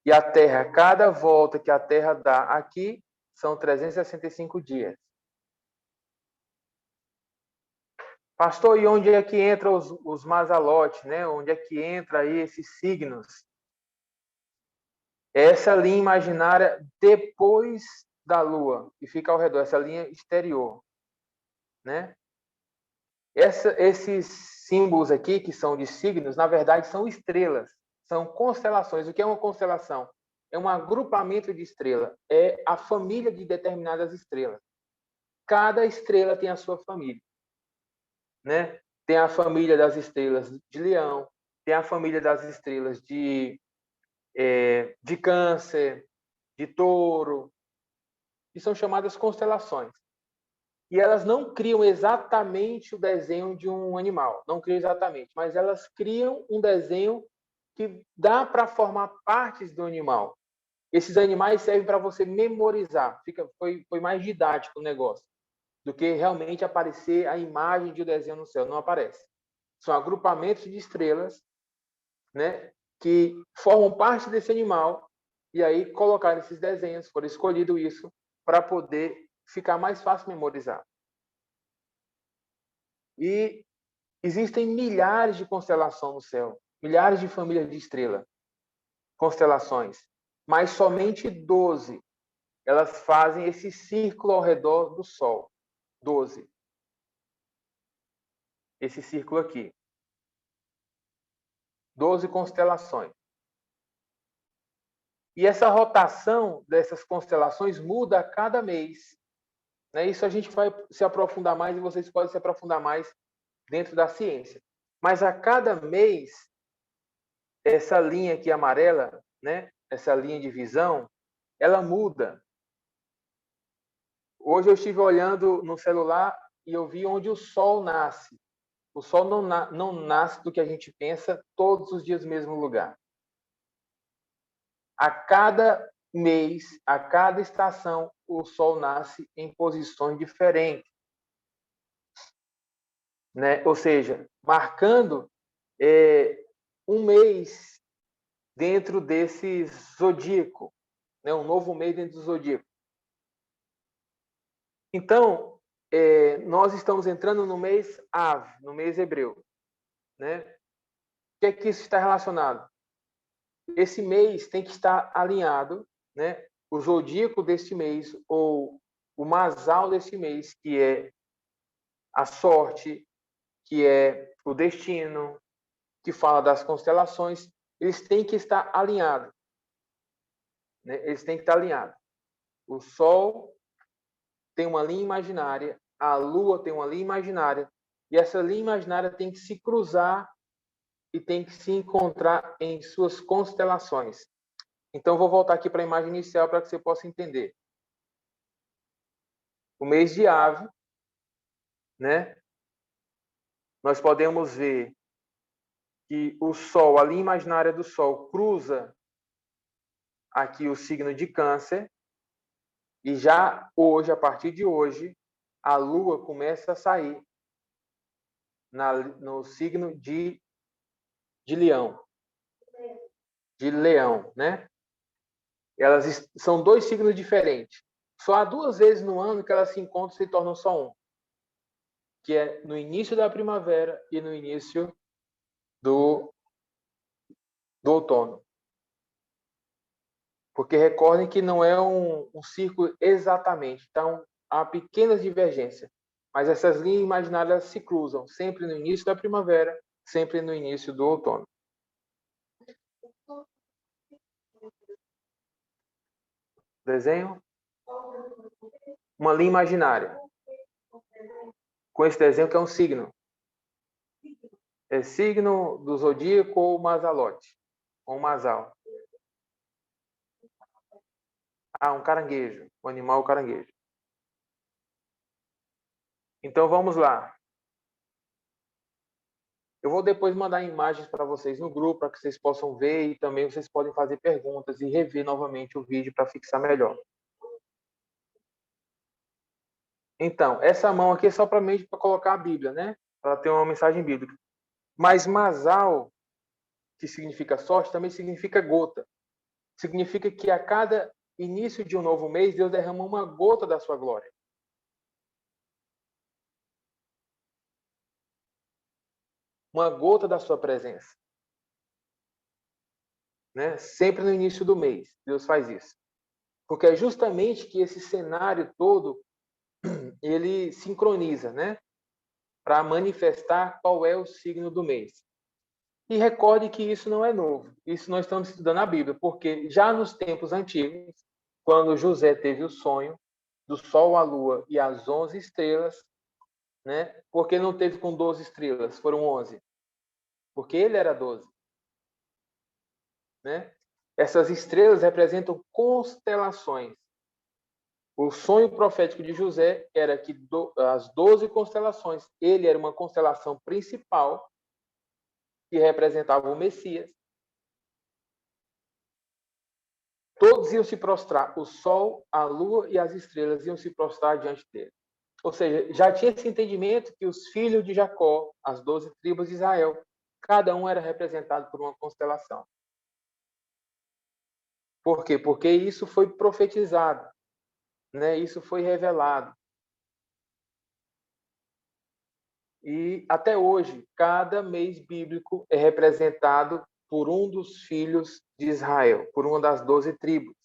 E a Terra, cada volta que a Terra dá aqui, são 365 dias. Pastor, e onde é que entram os Mazalotes, né? Onde é que entra aí esses signos? Essa linha imaginária depois da Lua, que fica ao redor, essa linha exterior, né? Esses símbolos aqui, que são de signos, na verdade são estrelas, são constelações. O que é uma constelação? É um agrupamento de estrela, é a família de determinadas estrelas. Cada estrela tem a sua família, né? Tem a família das estrelas de Leão, tem a família das estrelas de Câncer, de Touro, que são chamadas constelações. E elas não criam exatamente o desenho de um animal, não criam exatamente, mas elas criam um desenho que dá para formar partes do animal. Esses animais servem para você memorizar. Foi mais didático o negócio do que realmente aparecer a imagem de um desenho no céu. Não aparece. São agrupamentos de estrelas, né, que formam parte desse animal e aí colocaram esses desenhos, foram escolhido isso para poder ficar mais fácil memorizar. E existem milhares de constelações no céu, milhares de famílias de estrelas, constelações, mas somente 12 elas fazem esse círculo ao redor do Sol. 12. Esse círculo aqui. 12 constelações. E essa rotação dessas constelações muda a cada mês. Né? Isso a gente vai se aprofundar mais e vocês podem se aprofundar mais dentro da ciência. Mas a cada mês, essa linha aqui amarela, né? Essa linha de visão, ela muda. Hoje eu estive olhando no celular e eu vi onde o Sol nasce. O Sol não nasce do que a gente pensa todos os dias no mesmo lugar. A cada mês, a cada estação, o Sol nasce em posições diferentes. Né? Ou seja, marcando um mês dentro desse zodíaco, né? Um novo mês dentro do zodíaco. Então, nós estamos entrando no mês Av, no mês hebreu. Né? O que é que isso está relacionado? Esse mês tem que estar alinhado, né? O zodíaco deste mês, ou o masal deste mês, que é a sorte, que é o destino, que fala das constelações, eles têm que estar alinhados. Né? Eles têm que estar alinhados. O Sol tem uma linha imaginária, a Lua tem uma linha imaginária, e essa linha imaginária tem que se cruzar e tem que se encontrar em suas constelações. Então, vou voltar aqui para a imagem inicial para que você possa entender. O mês de Ave, né? Nós podemos ver que o Sol, a linha imaginária do Sol, cruza aqui o signo de Câncer, e já hoje, a partir de hoje, a Lua começa a sair no signo de Leão. De Leão, né? Elas são dois signos diferentes. Só há 2 vezes no ano que elas se encontram e se tornam só um, que é no início da primavera e no início do outono. Porque recordem que não é um círculo exatamente, então há pequenas divergências, mas essas linhas imaginárias se cruzam sempre no início da primavera, sempre no início do outono. Desenho? Uma linha imaginária. Com esse desenho que é um signo. É signo do zodíaco ou mazalote. Ou masal. Ah, um caranguejo. O animal caranguejo. Então vamos lá. Eu vou depois mandar imagens para vocês no grupo, para que vocês possam ver, e também vocês podem fazer perguntas e rever novamente o vídeo para fixar melhor. Então, essa mão aqui é só para colocar a Bíblia, né? Para ter uma mensagem bíblica. Mas Mazal, que significa sorte, também significa gota. Significa que a cada início de um novo mês, Deus derrama uma gota da sua glória. Uma gota da sua presença. Né? Sempre no início do mês, Deus faz isso. Porque é justamente que esse cenário todo, ele sincroniza, né? Para manifestar qual é o signo do mês. E recorde que isso não é novo. Isso nós estamos estudando a Bíblia, porque já nos tempos antigos, quando José teve o sonho do sol, a lua e as 11 estrelas, né? Porque não teve com 12 estrelas, foram 11. Porque ele era 12. Né? Essas estrelas representam constelações. O sonho profético de José era que as 12 constelações, ele era uma constelação principal que representava o Messias. Todos iam se prostrar, o sol, a lua e as estrelas iam se prostrar diante dele. Ou seja, já tinha esse entendimento que os filhos de Jacó, as 12 tribos de Israel, cada um era representado por uma constelação. Por quê? Porque isso foi profetizado, né? Isso foi revelado. E até hoje, cada mês bíblico é representado por um dos filhos de Israel, por uma das 12 tribos.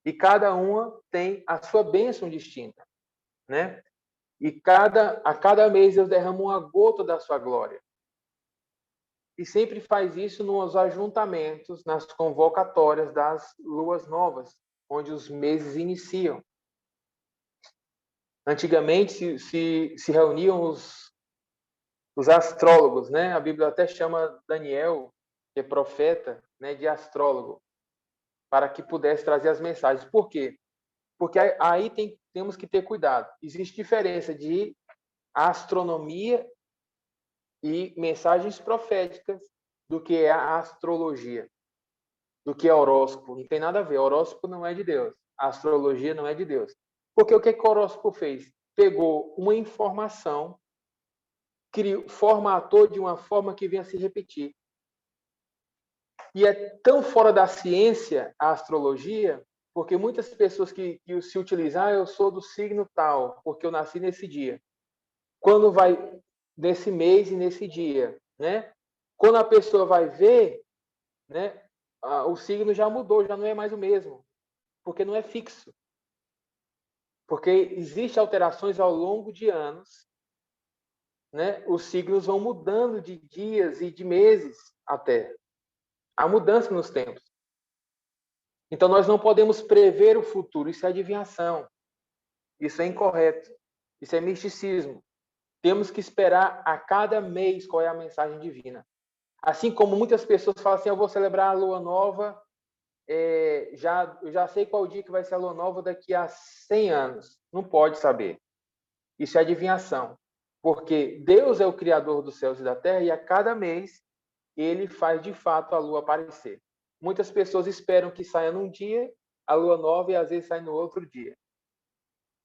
E cada uma tem a sua bênção distinta, né? E a cada mês Deus derrama uma gota da sua glória. E sempre faz isso nos ajuntamentos, nas convocatórias das luas novas, onde os meses iniciam. Antigamente se reuniam os astrólogos, né? A Bíblia até chama Daniel, que é profeta, né, de astrólogo, para que pudesse trazer as mensagens. Por quê? Porque aí temos que ter cuidado. Existe diferença de astronomia e mensagens proféticas do que é a astrologia, do que é horóscopo. Não tem nada a ver. Horóscopo não é de Deus. A astrologia não é de Deus. Porque o que o horóscopo fez? Pegou uma informação, formatou de uma forma que venha se repetir. E é tão fora da ciência a astrologia, porque muitas pessoas que se utilizam, eu sou do signo tal, porque eu nasci nesse dia. Quando vai nesse mês e nesse dia, né? Quando a pessoa vai ver, né, o signo já mudou, já não é mais o mesmo, porque não é fixo. Porque existem alterações ao longo de anos, né? Os signos vão mudando de dias e de meses até. Há mudança nos tempos. Então, nós não podemos prever o futuro. Isso é adivinhação. Isso é incorreto. Isso é misticismo. Temos que esperar a cada mês qual é a mensagem divina. Assim como muitas pessoas falam assim, eu vou celebrar a lua nova, eu já sei qual dia que vai ser a lua nova daqui a 100 anos. Não pode saber. Isso é adivinhação. Porque Deus é o Criador dos céus e da terra e a cada mês ele faz de fato a lua aparecer. Muitas pessoas esperam que saia num dia a lua nova e às vezes sai no outro dia.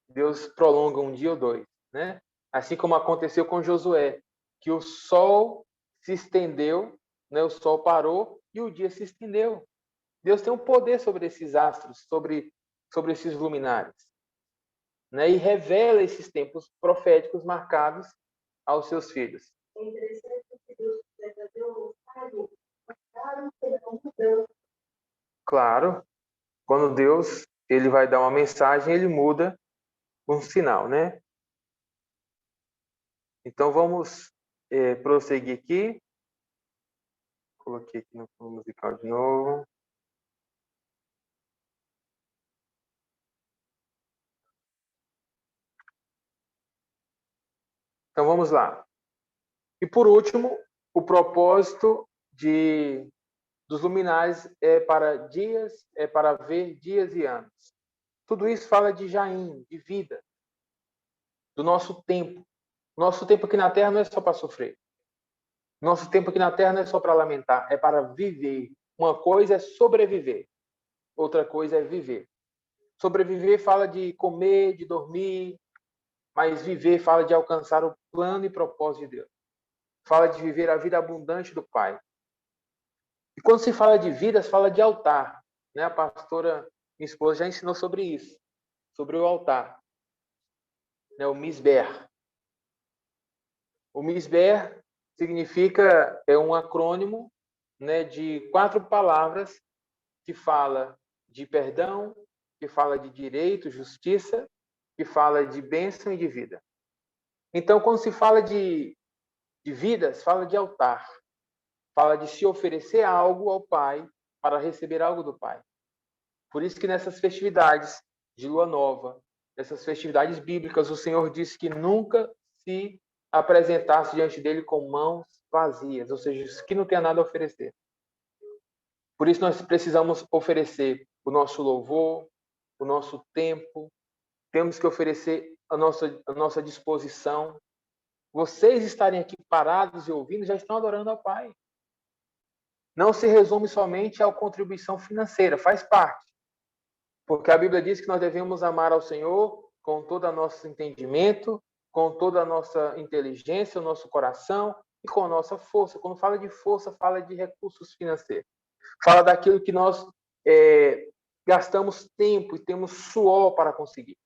Deus prolonga um dia ou dois, né? Assim como aconteceu com Josué, que o sol se estendeu, né? O sol parou e o dia se estendeu. Deus tem um poder sobre esses astros, sobre esses luminares, né? E revela esses tempos proféticos marcados aos seus filhos. É interessante que Deus fazer um claro, quando Deus ele vai dar uma mensagem, ele muda um sinal, né? Então vamos prosseguir aqui. Coloquei aqui no fundo musical de novo. Então vamos lá. E por último, o propósito dos luminares é para ver dias e anos. Tudo isso fala de Jaim, de vida, do nosso tempo. Nosso tempo aqui na Terra não é só para sofrer. Nosso tempo aqui na Terra não é só para lamentar, é para viver. Uma coisa é sobreviver, outra coisa é viver. Sobreviver fala de comer, de dormir, mas viver fala de alcançar o plano e propósito de Deus. Fala de viver a vida abundante do Pai. E quando se fala de vidas, fala de altar. Né? A pastora, minha esposa, já ensinou sobre isso, sobre o altar. Né? O Misber. O Misber significa, é um acrônimo, né, de 4 palavras que fala de perdão, que fala de direito, justiça, que fala de bênção e de vida. Então, quando se fala de vidas, fala de altar. Fala de se oferecer algo ao Pai para receber algo do Pai. Por isso que nessas festividades de Lua Nova, nessas festividades bíblicas, o Senhor disse que nunca se apresentasse diante dele com mãos vazias, ou seja, que não tenha nada a oferecer. Por isso nós precisamos oferecer o nosso louvor, o nosso tempo, temos que oferecer a nossa disposição. Vocês estarem aqui parados e ouvindo já estão adorando ao Pai. Não se resume somente à contribuição financeira, faz parte. Porque a Bíblia diz que nós devemos amar ao Senhor com todo o nosso entendimento, com toda a nossa inteligência, o nosso coração e com a nossa força. Quando fala de força, fala de recursos financeiros. Fala daquilo que nós gastamos tempo e temos suor para conseguir.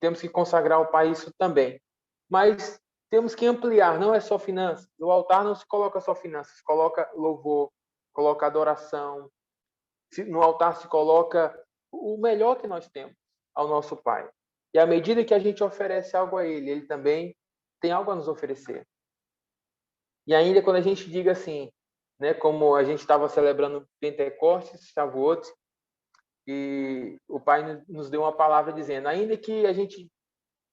Temos que consagrar ao Pai isso também. Mas temos que ampliar, não é só finanças. No altar não se coloca só finanças, coloca louvor, coloca adoração. No altar se coloca o melhor que nós temos ao nosso Pai. E à medida que a gente oferece algo a Ele, Ele também tem algo a nos oferecer. E ainda quando a gente diga assim, né, como a gente estava celebrando Pentecostes, Shavuot, e o Pai nos deu uma palavra dizendo, ainda que a gente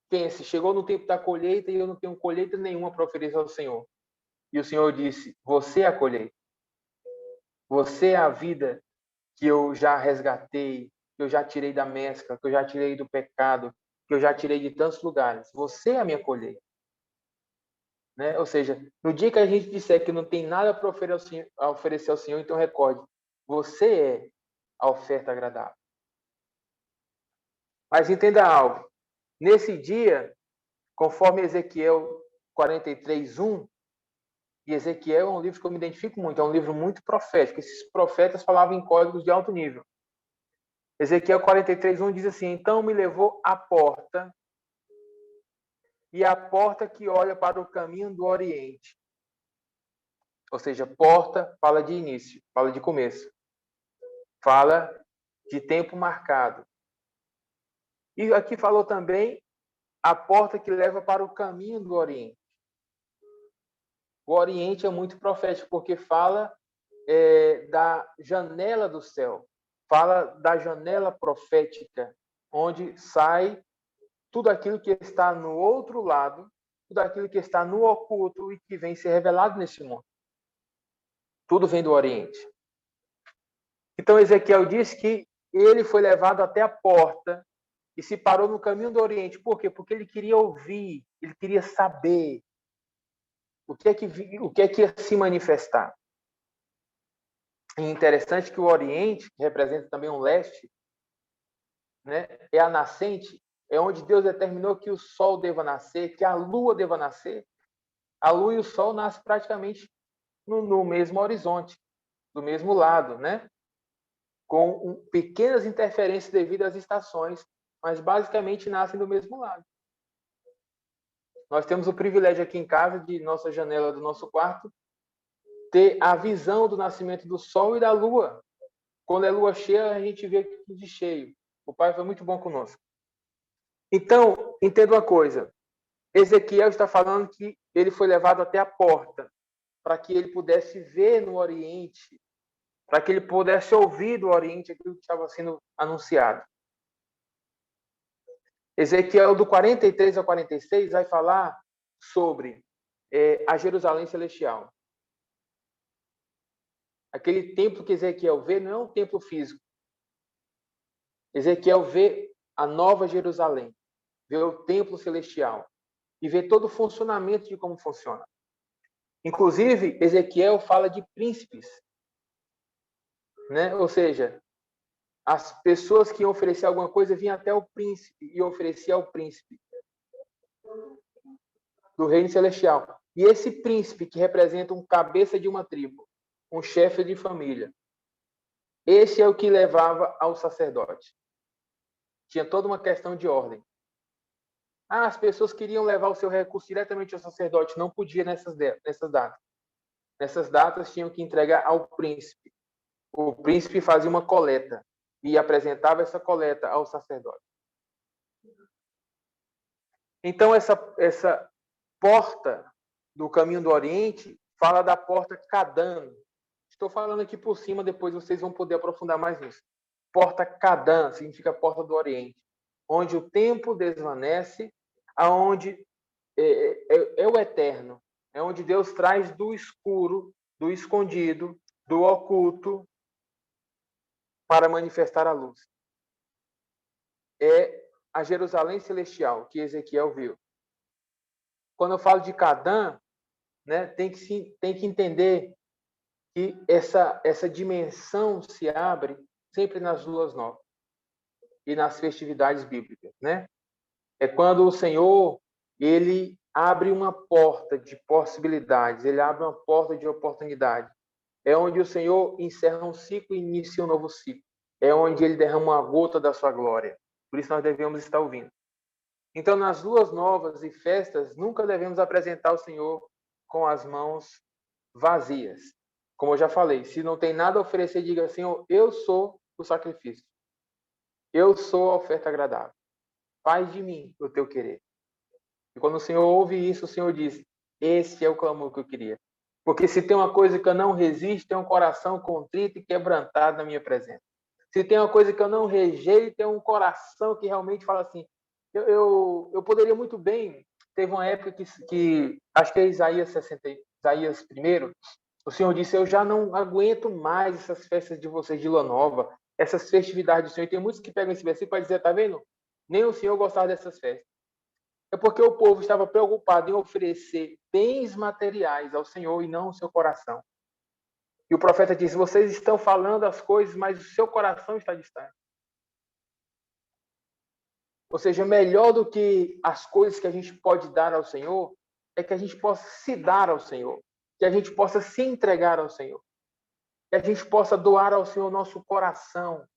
pense, chegou no tempo da colheita e eu não tenho colheita nenhuma para oferecer ao Senhor. E o Senhor disse, você é a colheita. Você é a vida que eu já resgatei, que eu já tirei da mescla, que eu já tirei do pecado, que eu já tirei de tantos lugares. Você é a minha colheita. Né? Ou seja, no dia que a gente disser que não tem nada para oferecer ao Senhor, então recorde, você é a oferta agradável. Mas entenda algo, nesse dia, conforme Ezequiel 43:1, e Ezequiel é um livro que eu me identifico muito, é um livro muito profético, esses profetas falavam em códigos de alto nível. Ezequiel 43:1 diz assim, então me levou à porta, e a porta que olha para o caminho do Oriente. Ou seja, porta fala de início, fala de começo. Fala de tempo marcado. E aqui falou também a porta que leva para o caminho do Oriente. O Oriente é muito profético, porque fala da janela do céu. Fala da janela profética, onde sai tudo aquilo que está no outro lado, tudo aquilo que está no oculto e que vem ser revelado nesse mundo. Tudo vem do Oriente. Então Ezequiel diz que ele foi levado até a porta e se parou no caminho do Oriente. Por quê? Porque ele queria ouvir, ele queria saber o que é que ia se manifestar. E interessante que o Oriente, que representa também um leste, né, é a nascente, é onde Deus determinou que o sol deva nascer, que a lua deva nascer. A lua e o sol nascem praticamente no mesmo horizonte, do mesmo lado, né? Com pequenas interferências devido às estações, mas basicamente nascem do mesmo lado. Nós temos o privilégio aqui em casa, de nossa janela do nosso quarto, ter a visão do nascimento do sol e da lua. Quando é lua cheia, a gente vê de cheio. O Pai foi muito bom conosco. Então, entenda uma coisa. Ezequiel está falando que ele foi levado até a porta, para que ele pudesse ver no Oriente, para que ele pudesse ouvir do Oriente aquilo que estava sendo anunciado. Ezequiel, do 43 ao 46, vai falar sobre a Jerusalém Celestial. Aquele templo que Ezequiel vê não é um templo físico. Ezequiel vê a nova Jerusalém, vê o templo celestial e vê todo o funcionamento de como funciona. Inclusive, Ezequiel fala de príncipes, né? Ou seja, as pessoas que iam oferecer alguma coisa vinham até o príncipe e ofereciam ao príncipe do reino celestial. E esse príncipe, que representa um cabeça de uma tribo, um chefe de família, esse é o que levava ao sacerdote. Tinha toda uma questão de ordem. As pessoas queriam levar o seu recurso diretamente ao sacerdote, não podia nessas datas. Nessas datas tinham que entregar ao príncipe. O príncipe fazia uma coleta e apresentava essa coleta ao sacerdote. Então, essa porta do caminho do Oriente fala da porta Cadã. Estou falando aqui por cima, depois vocês vão poder aprofundar mais nisso. Porta Cadã significa porta do Oriente, onde o tempo desvanece, aonde é o eterno, é onde Deus traz do escuro, do escondido, do oculto, para manifestar a luz. É a Jerusalém celestial que Ezequiel viu. Quando eu falo de Cadã, né, tem que entender que essa dimensão se abre sempre nas luas novas e nas festividades bíblicas, né? É quando o Senhor, ele abre uma porta de possibilidades, ele abre uma porta de oportunidade. É onde o Senhor encerra um ciclo e inicia um novo ciclo. É onde ele derrama uma gota da sua glória. Por isso nós devemos estar ouvindo. Então, nas luas novas e festas, nunca devemos apresentar o Senhor com as mãos vazias. Como eu já falei, se não tem nada a oferecer, diga, Senhor, eu sou o sacrifício. Eu sou a oferta agradável. Faz de mim o teu querer. E quando o Senhor ouve isso, o Senhor diz, esse é o clamor que eu queria. Porque se tem uma coisa que eu não resisto, é um coração contrito e quebrantado na minha presença. Se tem uma coisa que eu não rejeito, é um coração que realmente fala assim, eu poderia muito bem, teve uma época que acho que é Isaías 60, Isaías 1, o Senhor disse, eu já não aguento mais essas festas de vocês de lua nova, essas festividades do Senhor. E tem muitos que pegam esse versículo para dizer, tá vendo? Nem o Senhor gostava dessas festas. É porque o povo estava preocupado em oferecer bens materiais ao Senhor e não o seu coração. E o profeta diz, vocês estão falando as coisas, mas o seu coração está distante. Ou seja, melhor do que as coisas que a gente pode dar ao Senhor, é que a gente possa se dar ao Senhor, que a gente possa se entregar ao Senhor, que a gente possa doar ao Senhor nosso coração,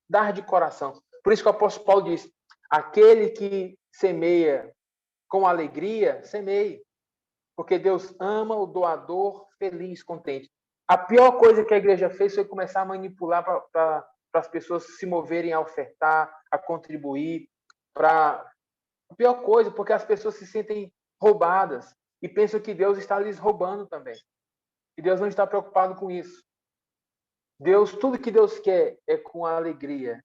dar de coração. Por isso que o apóstolo Paulo diz, aquele que semeia com alegria, semeie, porque Deus ama o doador feliz, contente. A pior coisa que a igreja fez foi começar a manipular para as pessoas se moverem a ofertar, a contribuir, a pior coisa, porque as pessoas se sentem roubadas e pensam que Deus está lhes roubando também. E Deus não está preocupado com isso. Deus, tudo que Deus quer é com alegria,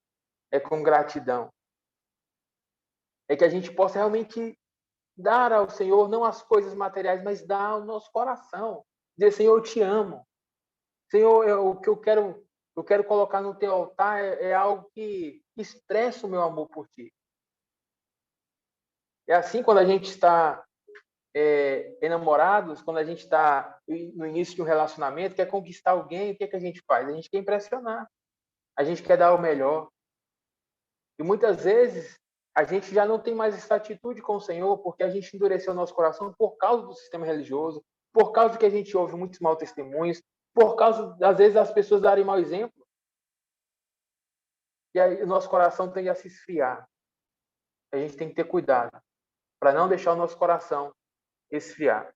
é com gratidão. É que a gente possa realmente dar ao Senhor não as coisas materiais, mas dar ao nosso coração. Dizer, Senhor, eu te amo. Senhor, o que eu quero colocar no teu altar é algo que expressa o meu amor por ti. É assim quando a gente está enamorados, quando a gente está no início de um relacionamento, quer conquistar alguém, o que a gente faz? A gente quer impressionar. A gente quer dar o melhor. E muitas vezes a gente já não tem mais essa atitude com o Senhor porque a gente endureceu o nosso coração por causa do sistema religioso, por causa que a gente ouve muitos maus testemunhos, por causa, às vezes, das pessoas darem mau exemplo. E aí o nosso coração tende a se esfriar. A gente tem que ter cuidado para não deixar o nosso coração esfriar.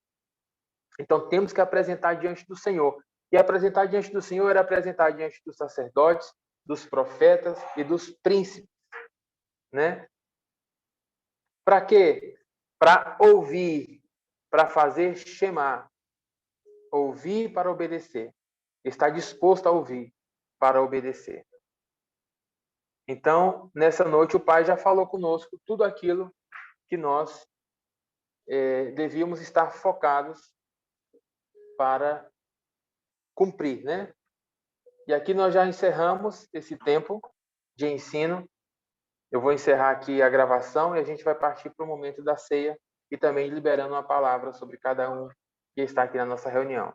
Então, temos que apresentar diante do Senhor. E apresentar diante do Senhor era apresentar diante dos sacerdotes, dos profetas e dos príncipes, né? Para quê? Para ouvir, para fazer chamar. Ouvir para obedecer. Está disposto a ouvir para obedecer. Então, nessa noite, o Pai já falou conosco tudo aquilo que nós devíamos estar focados para cumprir, né? E aqui nós já encerramos esse tempo de ensino. Eu vou encerrar aqui a gravação e a gente vai partir para o momento da ceia e também liberando uma palavra sobre cada um que está aqui na nossa reunião.